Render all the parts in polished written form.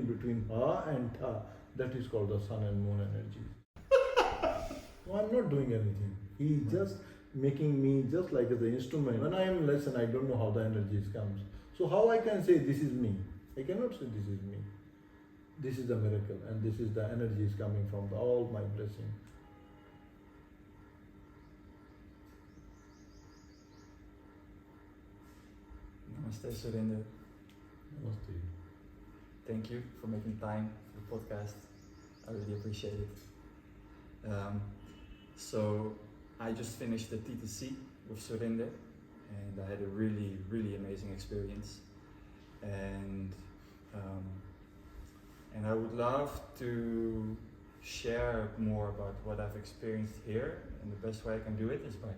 union between Ha and Tha, that is called the sun and moon energy. So I'm not doing anything. He just making me just like the instrument. When I am lesson, I don't know how the energies comes. So how I can say this is me? I cannot say this is me. This is the miracle, and this is the energies coming from all my blessing. Namaste, Surinder. Namaste. Thank you for making time for the podcast. I really appreciate it. So I just finished the TTC with Surinder, and I had a really, really amazing experience. And I would love to share more about what I've experienced here, and the best way I can do it is by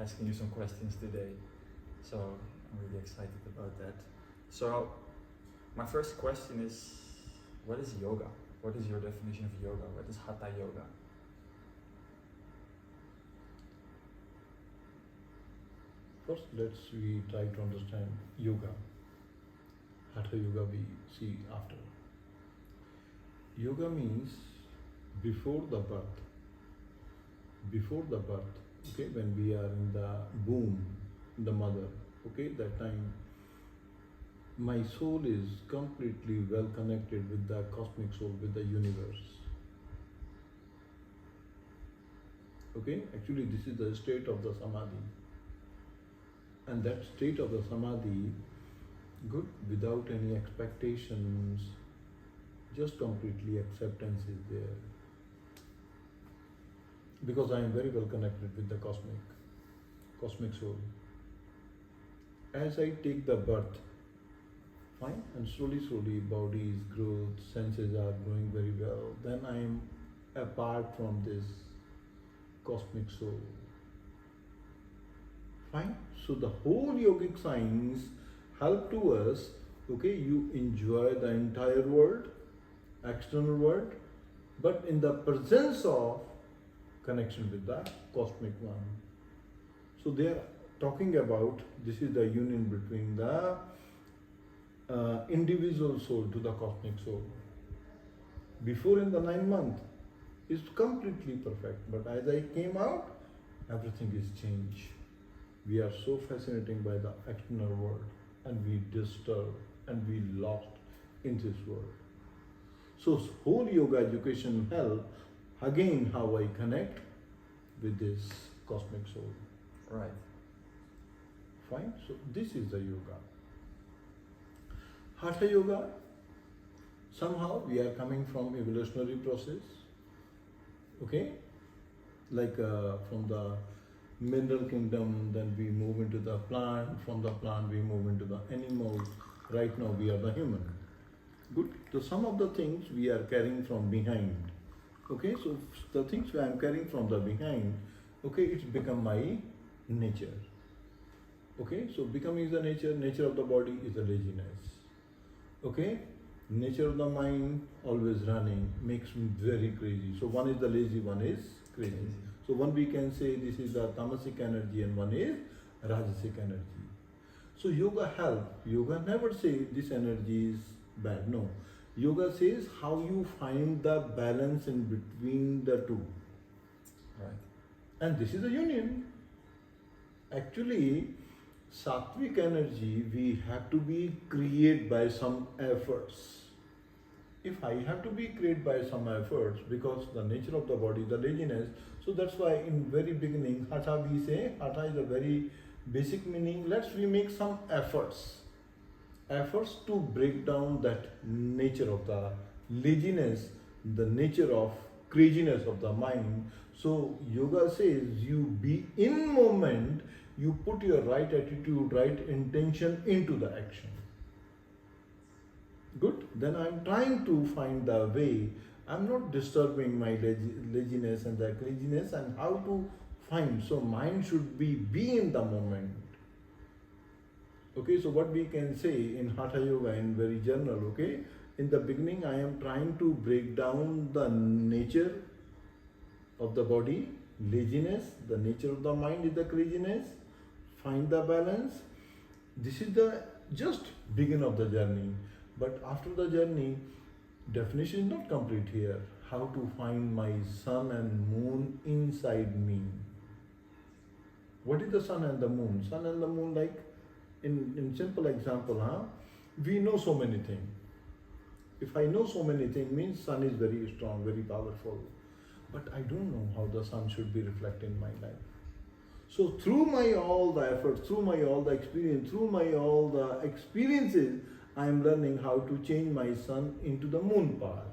asking you some questions today. So I'm really excited about that. So my first question is, what is yoga? What is your definition of yoga? What is Hatha Yoga? First, we try to understand yoga. Hatha Yoga we see after. Yoga means before the birth. Before the birth, okay, when we are in the womb, the mother, okay, that time my soul is completely well connected with the cosmic soul, with the universe. Okay, actually this is the state of the samadhi. And that state of the samadhi, good, without any expectations, just completely acceptance is there. Because I am very well connected with the cosmic soul. As I take the birth, fine, and slowly body's growth, senses are growing very well, then I am apart from this cosmic soul. Fine. So the whole yogic science help to us, okay, you enjoy the entire world, external world, but in the presence of connection with the cosmic one. So they are talking about, this is the union between the individual soul to the cosmic soul. Before in the 9 months, it's completely perfect, but as I came out, everything is changed. We are so fascinating by the external world, and we disturb and we lost in this world. So whole yoga education help again how I connect with this cosmic soul. Right. Fine. So this is the yoga. Hatha yoga, somehow we are coming from evolutionary process. Okay, like from the mineral kingdom, then we move into the plant, from the plant we move into the animals, right now we are the human. Good. So some of the things we are carrying from behind. Okay, so the things I am carrying from the behind, okay, it's become my nature. Okay, so becoming the nature of the body is the laziness. Okay, nature of the mind, always running, makes me very crazy. So one is the lazy, one is crazy. So one we can say this is the tamasic energy and one is rajasic energy. So yoga help. Yoga never say this energy is bad. No. Yoga says how you find the balance in between the two. Right. And this is a union. Actually, sattvic energy we have to be created by some efforts. If I have to be created by some efforts, because the nature of the body, the laziness, so that's why in very beginning, Hatha we say, Hatha is a very basic meaning, we make some efforts. Efforts to break down that nature of the laziness, the nature of craziness of the mind. So yoga says you be in moment, you put your right attitude, right intention into the action. Good. Then I'm trying to find the way. I'm not disturbing my laziness and the craziness, and how to find. So mind should be in the moment. Okay, so what we can say in Hatha Yoga in very general, okay, in the beginning I am trying to break down the nature of the body, laziness, the nature of the mind is the craziness, find the balance. This is the just begin of the journey. But after the journey, definition is not complete here. How to find my sun and moon inside me. What is the sun and the moon? Sun and the moon, like in simple example, we know so many things. If I know so many things, means sun is very strong, very powerful. But I don't know how the sun should be reflected in my life. So through my all the efforts, through my all the experience, through my all the experiences, I am learning how to change my sun into the moon part.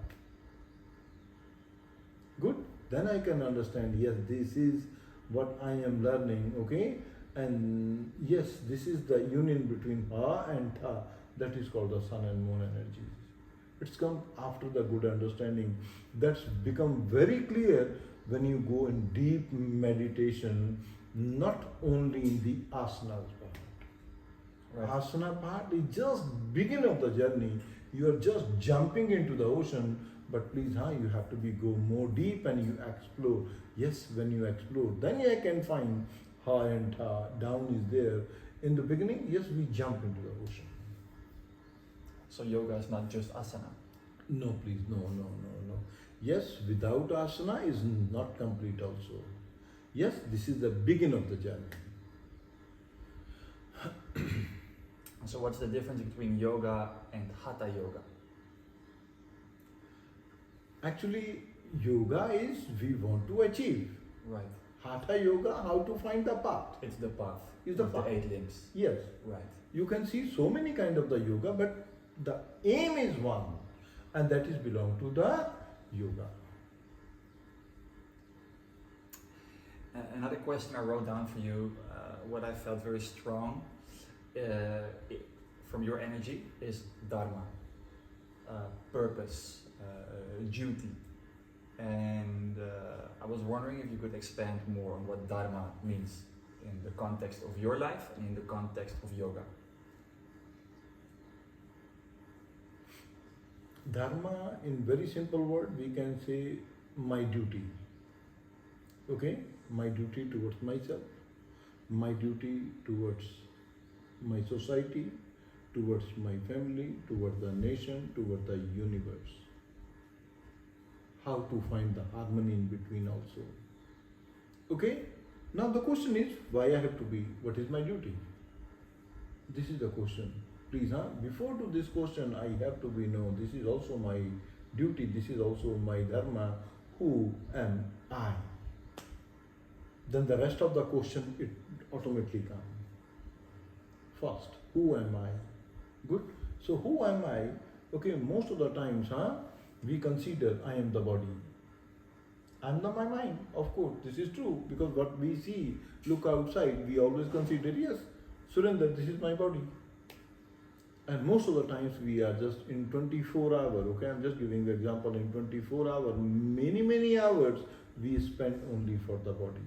Good? Then I can understand, yes, this is what I am learning, okay? And yes, this is the union between Ha and Tha. That is called the sun and moon energies. It's come after the good understanding. That's become very clear when you go in deep meditation, not only in the asanas part. Right. Asana part is just beginning of the journey. You are just jumping into the ocean, but please, you have to go more deep and you explore. Yes, when you explore, then you can find Ha and Tha. Down is there. In the beginning, yes, we jump into the ocean. So yoga is not just asana. No, please, no. Yes, without asana is not complete also. Yes, this is the beginning of the journey. So what's the difference between yoga and Hatha yoga? Actually, yoga is we want to achieve. Right. Hatha yoga, how to find the path. It's the path. Is the of path. The 8 limbs. Yes. Right. You can see so many kind of the yoga, but the aim is one, and that is belong to the yoga. Another question I wrote down for you, what I felt very strong from your energy is dharma, purpose, duty. And I was wondering if you could expand more on what dharma means in the context of your life and in the context of yoga. Dharma, in very simple word, we can say my duty. Okay? My duty towards myself, my duty towards my society, towards my family, towards the nation, towards the universe. How to find the harmony in between also. Okay? Now the question is, why I have to be? What is my duty? This is the question. Please, before to this question, I have to be know. This is also my duty. This is also my dharma. Who am I? Then the rest of the question, it automatically comes. First, who am I? Good. So who am I? Okay, most of the times, we consider I am the body. I am my mind. Of course, this is true, because what we see, look outside, we always consider, yes, Surinder, this is my body. And most of the times we are just in 24 hours, okay, I'm just giving the example, in 24 hours, many hours we spend only for the body.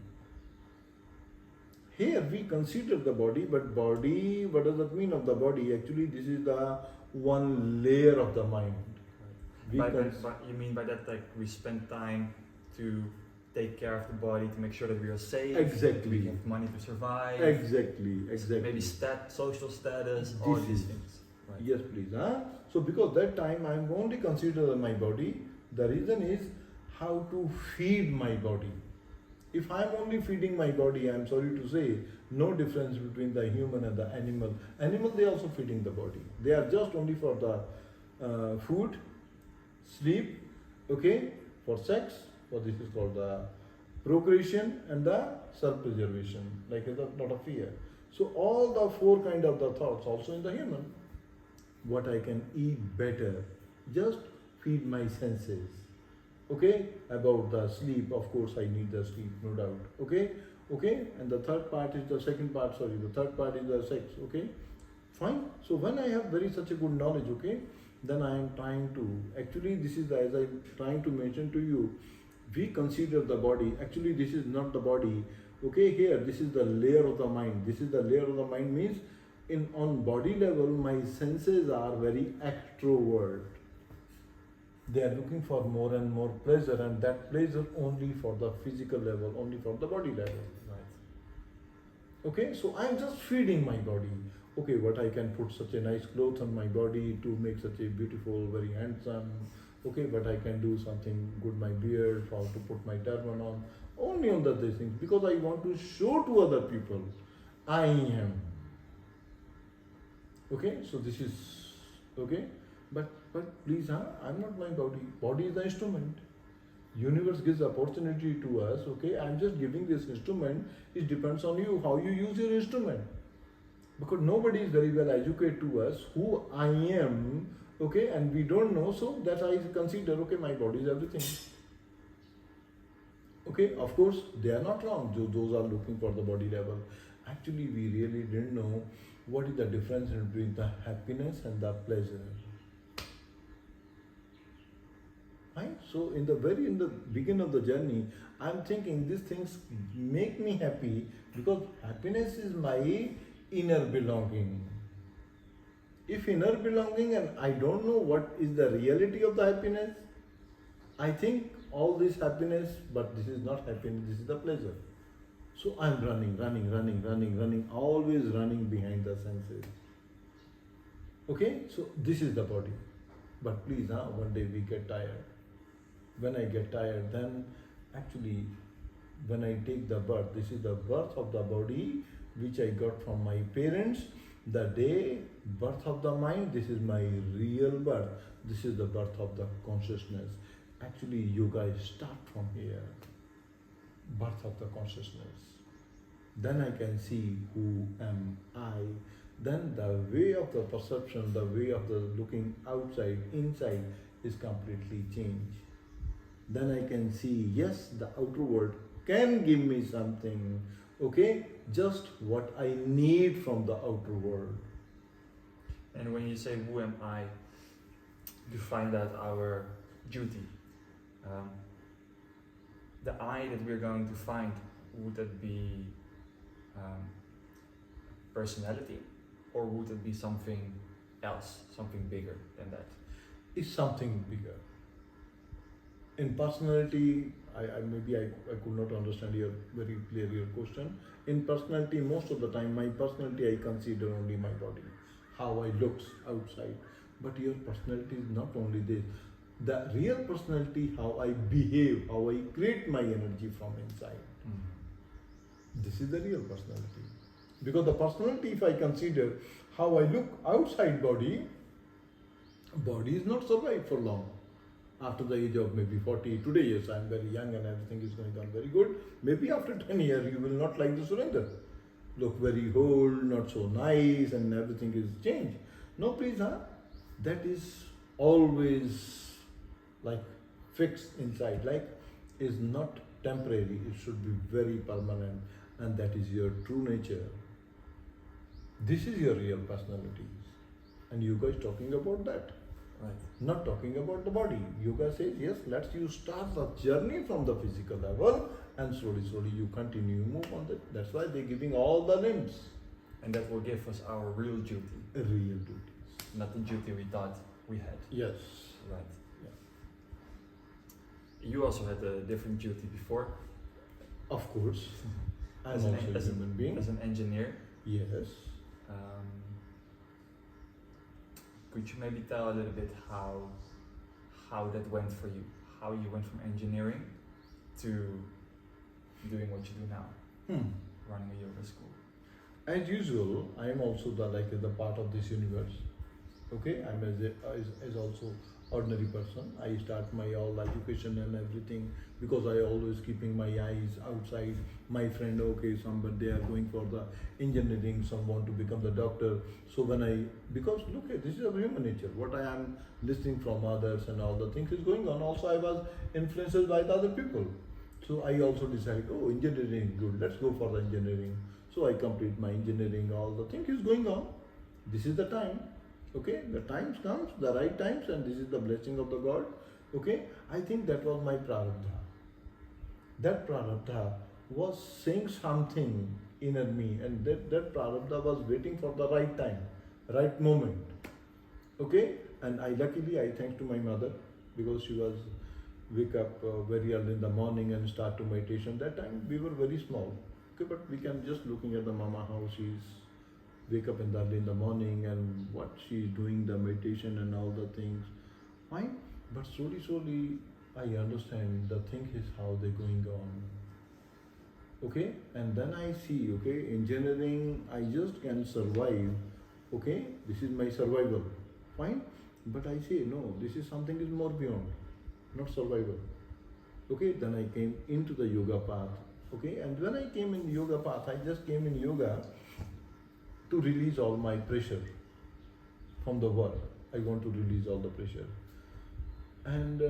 Here we consider the body, but body, what does that mean of the body? Actually, this is the one layer of the mind. But you mean by that, like we spend time to take care of the body, to make sure that we are safe, Exactly. we have money to survive, Exactly. maybe social status, This all these is- things. Right. Yes, please. So because that time I am only consider my body, the reason is how to feed my body. If I am only feeding my body, I am sorry to say, no difference between the human and the animal. Animal, they are also feeding the body. They are just only for the food, sleep, okay, for sex, for this is called the procreation and the self-preservation, like a lot of fear. So all the four kind of the thoughts also in the human. What I can eat better, just feed my senses. Okay, about the sleep, of course I need the sleep, no doubt. Okay, and the third part is the third part is the sex. Okay, fine. So when I have very such a good knowledge, okay, then I am trying to, actually this is as I'm trying to mention to you, we consider the body, actually this is not the body. Okay, here this is the layer of the mind. This is the layer of the mind means on body level my senses are very extrovert. They are looking for more and more pleasure, and that pleasure only for the physical level, only for the body level. Right. Okay, so I am just feeding my body. Okay, what I can put such a nice clothes on my body to make such a beautiful, very handsome. Okay, but I can do something good, my beard, how to put my turban on. Only on these things because I want to show to other people I am. Okay, so this is okay, but please, I'm not my body. Body is the instrument. Universe gives opportunity to us. Okay, I'm just giving this instrument. It depends on you how you use your instrument. Because nobody is very well educated to us who I am. Okay, and we don't know, so that I consider okay, my body is everything. Okay, of course they are not wrong. Those are looking for the body level. Actually, we really didn't know what is the difference between the happiness and the pleasure. Right? So in the beginning of the journey, I'm thinking these things make me happy because happiness is my inner belonging. If inner belonging and I don't know what is the reality of the happiness, I think all this happiness, but this is not happiness, this is the pleasure. So I'm running, always running behind the senses. Okay, so this is the body. But please, one day we get tired. When I get tired, then actually, when I take the birth, this is the birth of the body which I got from my parents. The day birth of the mind, this is my real birth. This is the birth of the consciousness. Actually, yoga start from here. Birth of the consciousness. Then I can see who am I. Then the way of the perception, the way of the looking outside, inside is completely changed. Then I can see, yes, the outer world can give me something, okay, just what I need from the outer world. And when you say who am I, you find that our duty, the I that we're going to find, would that be personality, or would it be something else, something bigger than that? It's something bigger. In personality, I could not understand your very clearly your question. In personality, most of the time, my personality I consider only my body, how I looks outside. But your personality is not only this. The real personality, how I behave, how I create my energy from inside. This is the real personality. Because the personality, if I consider how I look outside body is not survive for long. After the age of maybe 40, today yes, I am very young and everything is going on very good. Maybe after 10 years, you will not like the Surinder. Look very old, not so nice, and everything is changed. No, please, that is always like fixed inside, like is not temporary, it should be very permanent, and that is your true nature. This is your real personality. And yoga is talking about that. Right. Not talking about the body. Yoga says, yes, let's you start the journey from the physical level and slowly you continue, move on that. That's why they're giving all the limbs. And that will give us our real duty. Real duties. Not the duty we thought we had. Yes. Right. Yeah. You also had a different duty before. Of course. I'm As also an, a human being. As an engineer. Yes. Could you maybe tell a little bit how that went for you? How you went from engineering to doing what you do now, running a yoga school? As usual, I am also the part of this universe. Okay, I'm as also ordinary person. I start my all education and everything because I always keeping my eyes outside. My friend, okay, somebody they are going for the engineering, some want to become the doctor. So because look, this is a human nature. What I am listening from others and all the things is going on. Also, I was influenced by the other people. So I also decided, oh, engineering is good. Let's go for the engineering. So I complete my engineering. All the things is going on. This is the time. Okay, the times comes, the right times, and this is the blessing of the God. Okay, I think that was my prarabdha. That prarabdha was saying something in me, and that prarabdha was waiting for the right time, right moment. Okay, and I thank to my mother because she was wake up very early in the morning and start to meditation. That time we were very small. Okay, but we can just looking at the mama how she's wake up early in the morning and what she's doing, the meditation and all the things. Fine, but slowly, I understand the thing is how they're going on. Okay, and then I see, okay, engineering, I just can survive. Okay, this is my survival. Fine, but I say no, this is something is more beyond, not survival. Okay, then I came into the yoga path. Okay, and when I came in yoga path, I just came in yoga to release all my pressure from the work. I want to release all the pressure. And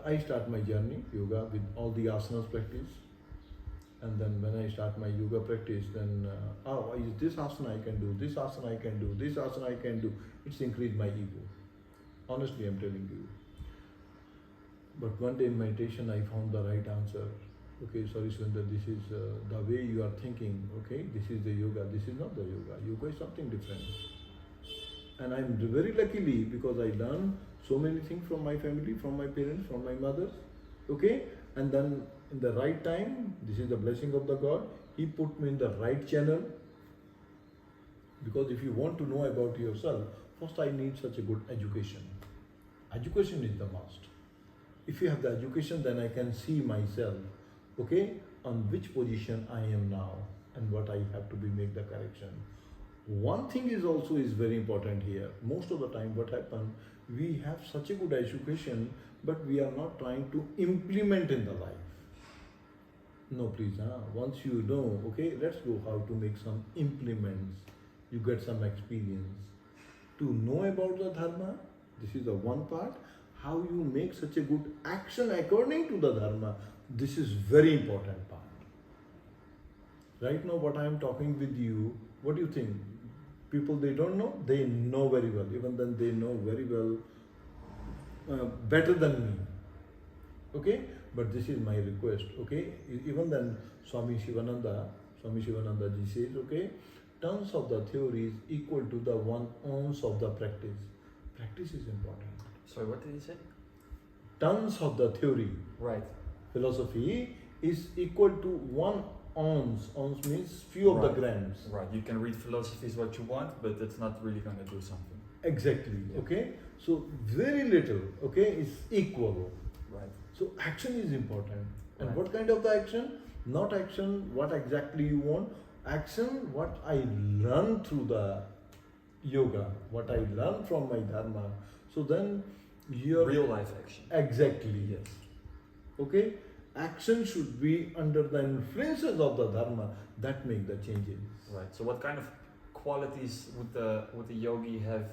I start my journey, yoga, with all the asanas practice. And then when I start my yoga practice, then, is this asana I can do, this asana I can do, this asana I can do. It's increased my ego. Honestly, I'm telling you. But one day in meditation, I found the right answer. Okay, sorry, Surinder, this is the way you are thinking. Okay, this is the yoga. This is not the yoga. Yoga is something different. And I'm very luckily because I learned so many things from my family, from my parents, from my mother. Okay, and then in the right time, this is the blessing of the God. He put me in the right channel. Because if you want to know about yourself, first I need such a good education. Education is the must. If you have the education, then I can see myself, okay, on which position I am now and what I have to be make the correction. One thing is also is very important here. Most of the time what happens, we have such a good education, but we are not trying to implement in the life. No, please, once you know, okay, let's go how to make some implements. You get some experience. To know about the dharma, this is the one part. How you make such a good action according to the dharma, this is very important part. Right now what I am talking with you, what do you think? People they don't know, they know very well. Even then they know very well, better than me. Okay, but this is my request. Okay, even then Swami Shivananda ji says, okay, tons of the theory is equal to the 1 ounce of the practice. Practice is important. Sorry, what did he say? Tons of the theory, Right. philosophy is equal to 1 ounce. Ounce means few of the grams. Right. You can read philosophies what you want, but it's not really going to do something. Exactly. Yeah. Okay. So very little. Okay, is equal. Right. So action is important. And Right. what kind of the action? Not action. What exactly you want? Action. What I learned through the yoga. What I learned from my dharma. So then your Real life action. Exactly. Yes. Okay, action should be under the influences of the dharma that make the changes. Right. So what kind of qualities would the yogi have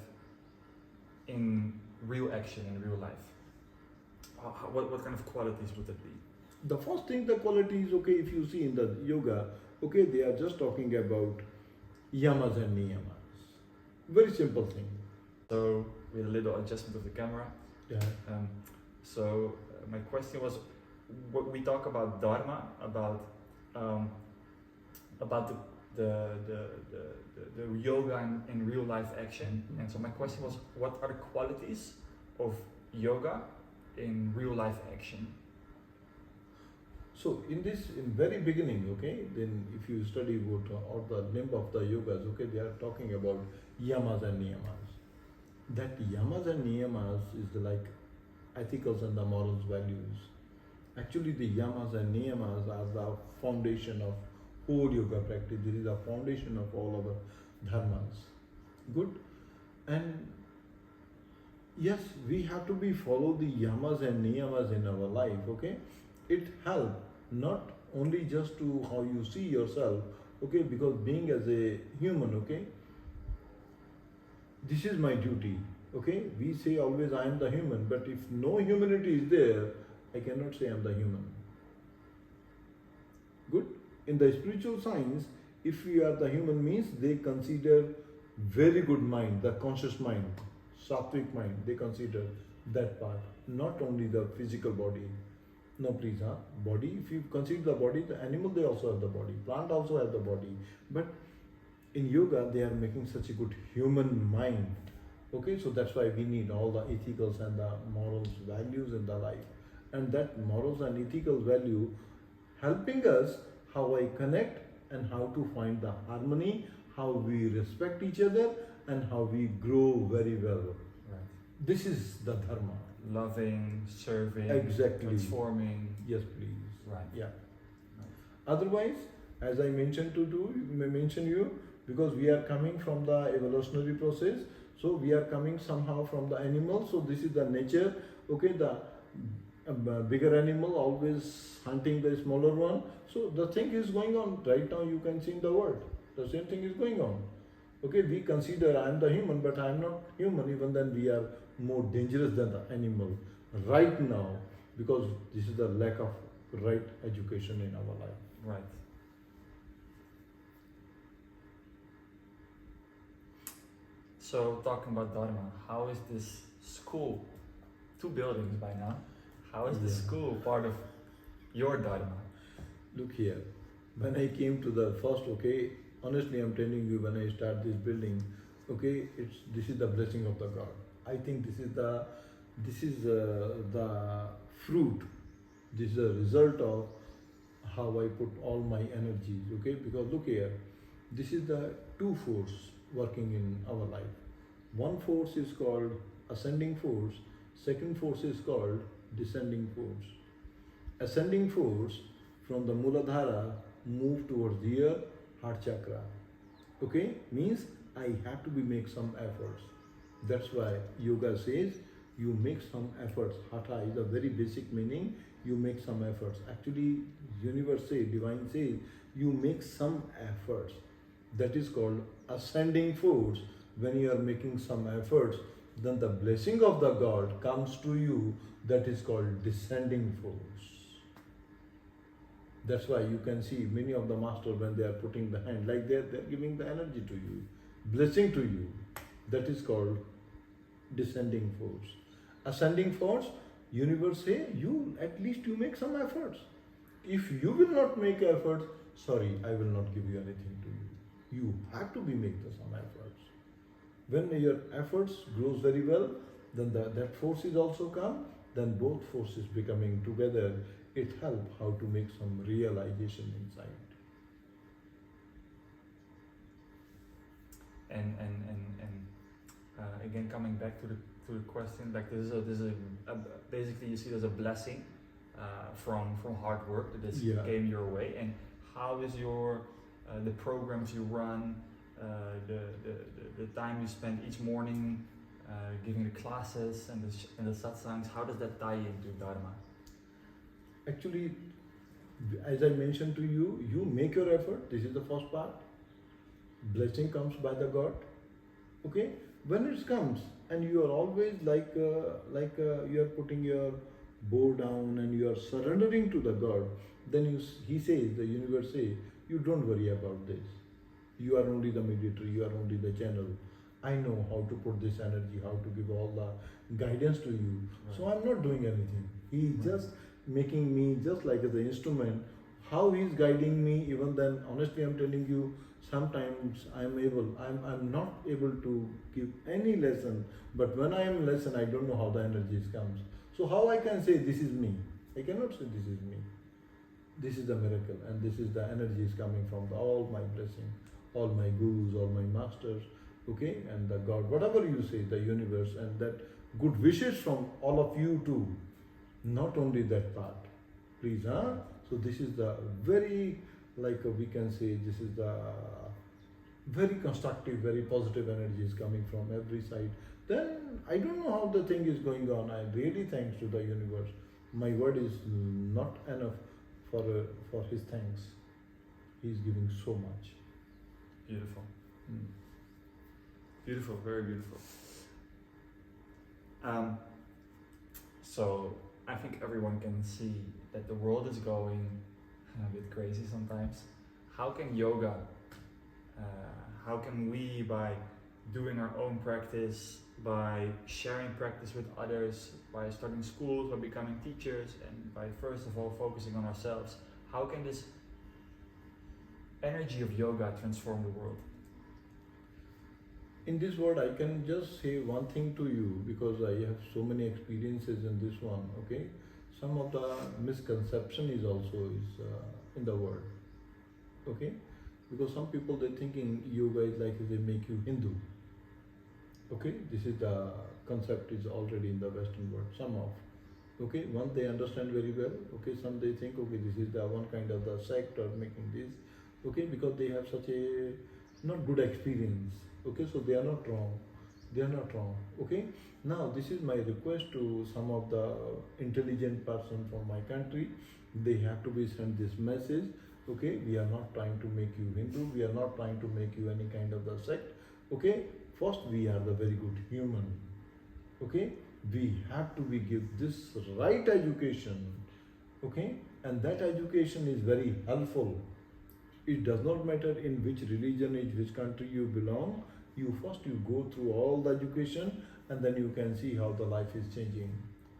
in real action in real life? What kind of qualities would it be? The first thing, the quality is, okay, if you see in the yoga, okay, they are just talking about yamas and niyamas. Very simple thing. So with a little adjustment of the camera. Yeah. My question was, what we talk about dharma, about the yoga in real life action. Mm-hmm. And so my question was, what are the qualities of yoga in real life action? So in very beginning, okay, then if you study what or the limb of the yogas, okay, they are talking about yamas and niyamas. That yamas and niyamas is like ethicals and the morals values. Actually, the yamas and niyamas are the foundation of whole yoga practice. This is the foundation of all our dharmas. Good. And yes, we have to be follow the yamas and niyamas in our life. Okay, it helps not only just to how you see yourself. Okay, because being as a human, okay, this is my duty. Okay, we say always I am the human, but if no humanity is there, I cannot say I am the human. Good. In the spiritual science, if we are the human means they consider very good mind, the conscious mind, sattvic mind, they consider that part, not only the physical body. No, please, body, if you consider the body, the animal, they also have the body, plant also have the body. But in yoga, they are making such a good human mind. Okay, so that's why we need all the ethicals and the morals, values in the life. And that morals and ethical value helping us how I connect and how to find the harmony, how we respect each other, and how we grow very well. Right. This is the dharma. Loving, serving, Exactly. transforming. Yes, please. Right. Yeah. Right. Otherwise, as I mentioned mention you, because we are coming from the evolutionary process, so we are coming somehow from the animal. So this is the nature. Okay, the bigger animal always hunting the smaller one. So the thing is going on right now. You can see in the world, the same thing is going on. Okay, we consider I am the human, but I am not human. Even then, we are more dangerous than the animal right now, because this is the lack of right education in our life. Right. So talking about Dharma, how is this school, 2 buildings by now, how is the Yeah. school part of your Dharma? Look here, when I came to the first, okay, honestly, I'm telling you, when I start this building, okay, this is the blessing of the God. I think this is the fruit. This is the result of how I put all my energies. Okay, because look here, this is the 2 force working in our life. One force is called ascending force. Second force is called descending force. Ascending force from the Muladhara move towards the ear, heart chakra. Okay, means I have to make some efforts. That's why yoga says you make some efforts. Hatha is a very basic meaning. You make some efforts. Actually, universe says, divine says, you make some efforts. That is called ascending force. When you are making some efforts, then the blessing of the God comes to you. That is called descending force. That's why you can see many of the masters, when they are putting the hand like that, they are giving the energy to you, blessing to you. That is called descending force. Ascending force, universe say, you at least you make some efforts. If you will not make efforts, sorry, I will not give you anything to you. You have to make some efforts. When your efforts grows very well, then that force is also come. Then both forces becoming together, it helps how to make some realization inside. And again, coming back to the question, like this is basically you see it as a blessing from hard work that this Yeah. came your way. And how is your the programs you run, the time you spend each morning giving the classes and the satsangs, how does that tie into Dharma? Actually, as I mentioned to you, you make your effort. This is the first part. Blessing comes by the God. Okay, when it comes, and you are always you are putting your bow down and you are surrendering to the God. Then He says, the universe says, you don't worry about this. You are only the mediator. You are only the channel. I know how to put this energy, how to give all the guidance to you. Right. So I'm not doing anything. He is just making me just like the instrument. How He is guiding me, even then, honestly, I'm telling you, sometimes I'm not able to give any lesson. But when I am lesson, I don't know how the energies comes. So how I can say this is me? I cannot say this is me. This is the miracle, and this is the energies coming from all my blessing, all my gurus, all my masters, okay, and the God, whatever you say, the universe, and that good wishes from all of you too. Not only that part, please, huh? So this is the very, we can say, this is the very constructive, very positive energies coming from every side. Then I don't know how the thing is going on. I really thanks to the universe. My word is not enough for His thanks. He is giving so much. Beautiful. Beautiful, very beautiful. So I think everyone can see that the world is going a bit crazy sometimes. How can yoga, how can we, by doing our own practice, by sharing practice with others, by starting schools, by becoming teachers, and by first of all focusing on ourselves, how can this energy of yoga transform the world? In this world, I can just say one thing to you, because I have so many experiences in this one, okay? Some of the misconception is also in the world, okay? Because some people they're thinking yoga is like they make you Hindu. Okay, this is the concept is already in the Western world somehow. Okay, one they understand very well. Okay, some they think okay this is the one kind of the sect or making this. Okay, because they have such a not good experience. Okay, so they are not wrong. They are not wrong. Okay, now this is my request to some of the intelligent person from my country. They have to be sent this message. Okay, we are not trying to make you Hindu. We are not trying to make you any kind of the sect. Okay, first we are the very good human. Okay, we have to be give this right education. Okay, and that education is very helpful. It does not matter in which religion, in which country you belong. You first you go through all the education, and then you can see how the life is changing.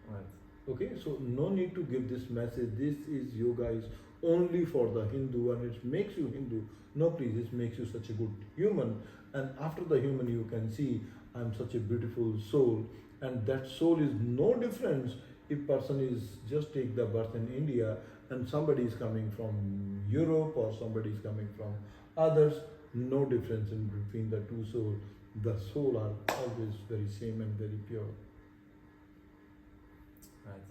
Right. Okay, so no need to give this message. This is yoga is only for the Hindu and it makes you Hindu. No, please, it makes you such a good human. And after the human, you can see I'm such a beautiful soul, and that soul is no difference if person is just take the birth in India and somebody is coming from Europe or somebody is coming from others. No difference in between the two souls. The soul are always very same and very pure. Right.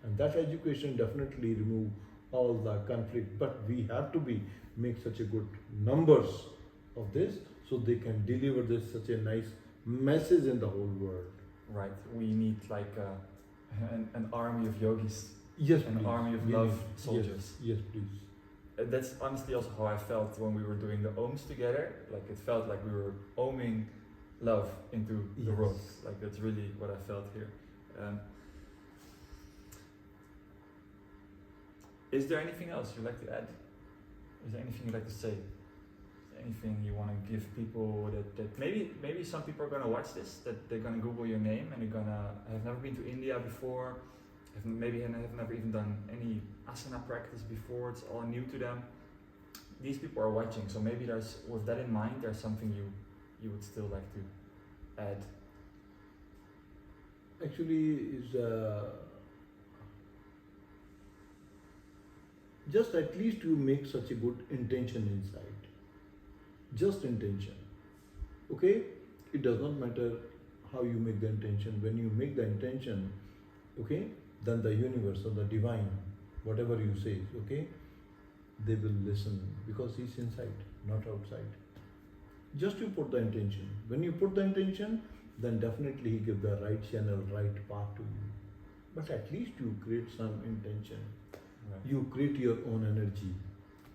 And that education definitely remove all the conflict. But we have to be make such a good numbers of this so they can deliver this such a nice message in the whole world. Right. We need like an army of yogis, Yes, an please. army of We love need- soldiers. Yes, please. That's honestly also how I felt when we were doing the ohms together. Like it felt like we were ohming love into the Yes. world. Like that's really what I felt here. Is there anything else you'd like to add? Is there anything you'd like to say? Anything you want to give people that maybe some people are gonna watch this, that they're gonna Google your name and they're gonna have never been to India before, have never even done any asana practice before, it's all new to them. These people are watching, so maybe there's, with that in mind, there's something you would still like to add. Actually, is just at least you make such a good intention inside. Just intention. Okay? It does not matter how you make the intention. When you make the intention, okay, then the universe or the divine, whatever you say, okay, they will listen because he's inside, not outside. Just you put the intention. When you put the intention, then definitely he give the right channel, right path to you. But at least you create some intention. Right. You create your own energy.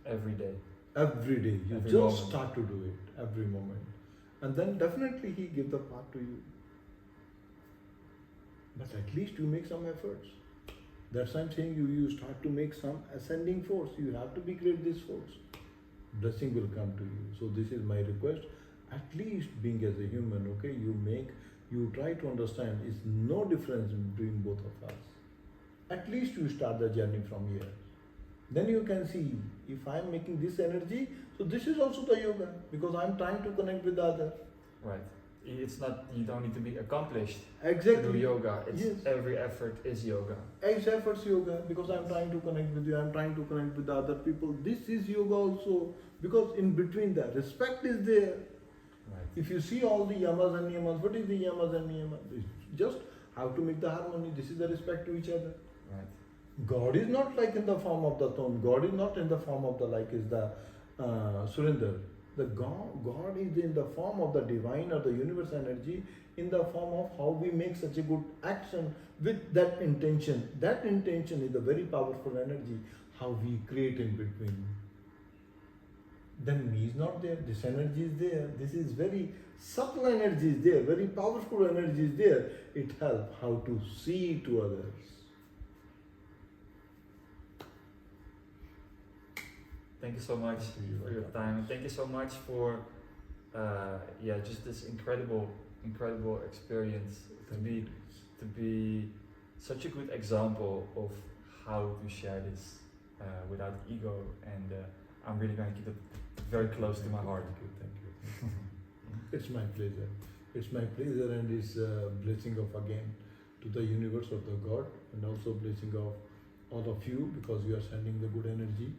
Every day. Every day. You Every just moment. start to do it every moment. And then definitely he give the path to you. But at least you make some efforts. That's why I'm saying you start to make some ascending force. You have to be create this force. Blessing will come to you. So this is my request. At least being as a human, okay, you try to understand it's no difference between both of us. At least you start the journey from here. Then you can see if I'm making this energy, so this is also the yoga because I'm trying to connect with the other. Right. It's not, you don't need to be accomplished Exactly. to do yoga. It's Yes. every effort is yoga. X efforts yoga because I'm trying to connect with you, I'm trying to connect with the other people. This is yoga also because in between the respect is there. Right. If you see all the yamas and niyamas, what is the yamas and niyamas? It's just how to make the harmony. This is the respect to each other. Right. God is not like in the form of the thorn. God is not in the form of the like is the Surinder. The God is in the form of the divine or the universe energy in the form of how we make such a good action with that intention. That intention is a very powerful energy, how we create in between. Then me is not there, this energy is there, this is very subtle energy is there, very powerful energy is there. It helps how to see to others. Thank you so much for your time, and thank you so much for just this incredible experience to be such a good example of how to share this without ego, and I'm really going to keep it very close to my heart. Thank you. It's my pleasure. It's my pleasure, and it's blessing of again to the universe of the God, and also blessing of all of you because you are sending the good energy.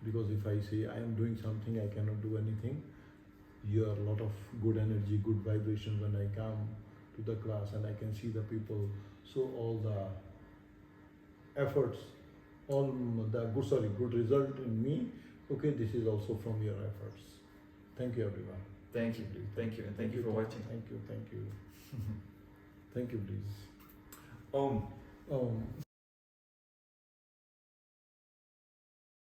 Because if I say I am doing something, I cannot do anything, you are a lot of good energy, good vibration when I come to the class and I can see the people. So all the efforts, all the good result in me. Okay, this is also from your efforts. Thank you, everyone. Thank you, thank you, and thank you for watching. Thank you. Thank you, please. Om. Om.